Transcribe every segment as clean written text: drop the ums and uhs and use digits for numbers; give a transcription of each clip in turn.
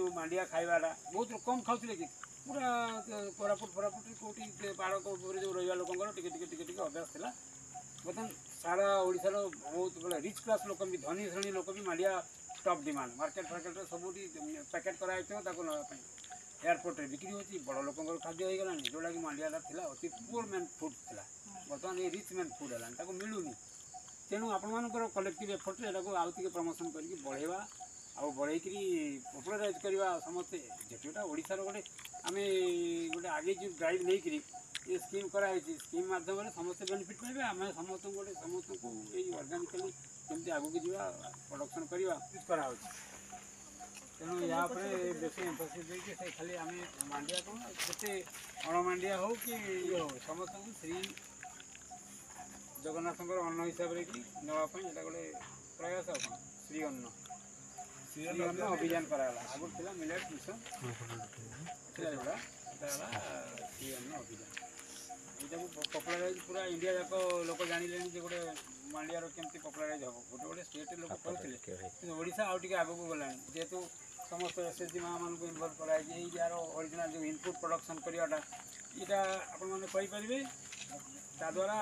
जो मांडिया खाइबाटा बहुत कम खाऊले कि पूरा कोरापुट फरापुट कौटी पहाड़ जो रहा लोक अभ्यास था बर्तमान सारा ओडार बहुत बड़े रिच क्लास लोक भी धनी श्रेणी लोक भी मांडिया टॉप डिमांड मार्केट फार्केट सब पैकेट कराई नापी एयरपोर्ट बिक्री होती बड़ लोक खाद्य हो गला जोटा कि मांडिया था अति पुअर मैन फुड था बर्तमान ये रिच मैन फुड है मिलूनी तेणु आपर कलेक्टिव एफर्ट यहाँ आउ टे प्रमोशन करके बढ़ेवा आउ बढ़े पपुलराइज करवा समस्ते जेटा ओडार गोटे आम गोटे आगे जो ड्राइव नहीं ये स्कीम कराई स्कीम माध्यम समस्त बेनिफिट पाइबे आम समस्त गोटे समस्त को अर्गानिकली केमती आगे जावा प्रोडक्शन करवा करा तेणु या बेस एम्फोसिस देके से खाली आम मांडिया कौन जिते अणमांडिया हो कि ये हो समस्त को श्री जगन्नाथ अन्न हिसाब से नापी यहाँ गोटे प्रयास श्री अन्न श्री अन्न अभियान कराला आगुरी थी मिलेट मिशन जोड़ा श्री अन्न अभियान यहाँ पपुलराइज पूरा इंडिया जाक लोक जानिले गोटे मांडियार केमती पपुलराइज हम गोटे गोटे स्टेट लोक करें ओडिशा आउ टे आगक गला जेहेतु समस्त एसएचजी माँ मान इनवल्व कराई यार ओरिजिनल जो इनपुट प्रोडक्शन करवाटा यहाँ आपरे ताद्वारा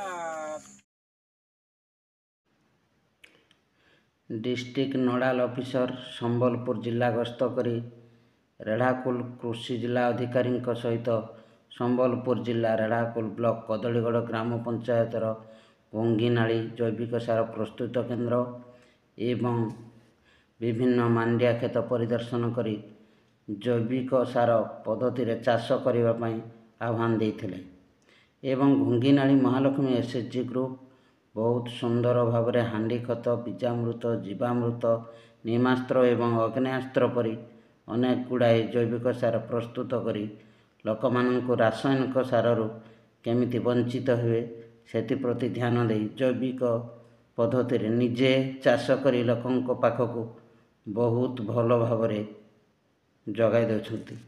डिस्ट्रिक्ट नोडाल ऑफिसर संबलपुर जिला गस्त करी रेढ़ाकुल कृषि जिला अधिकारी सहित संबलपुर जिला रेढ़ाकुल ब्लॉक कदलीगढ़ ग्राम पंचायतर भंगीनाली जैविक सार प्रस्तुत केन्द्र एवं विभिन्न मांडिया खेत परिदर्शन करी जैविक सार पद्धति चाष करने आह्वान देते एवं भंगीनाली महालक्ष्मी एसएचजी ग्रुप बहुत सुंदर भाव में हांडी खत बीजामृत जीवामृत नीमास्त्र एवं अग्नेयास्त्र परी अनेक गुड़ाए जैविक सार प्रस्तुत करी लोकमानंकु रासायनिक सारु केमिति वंचित हुए सेप्रति ध्यान दे जैविक पद्धति निजे चाष करी लोकों पाखकु बहुत भल भाव जगाई देउछंती।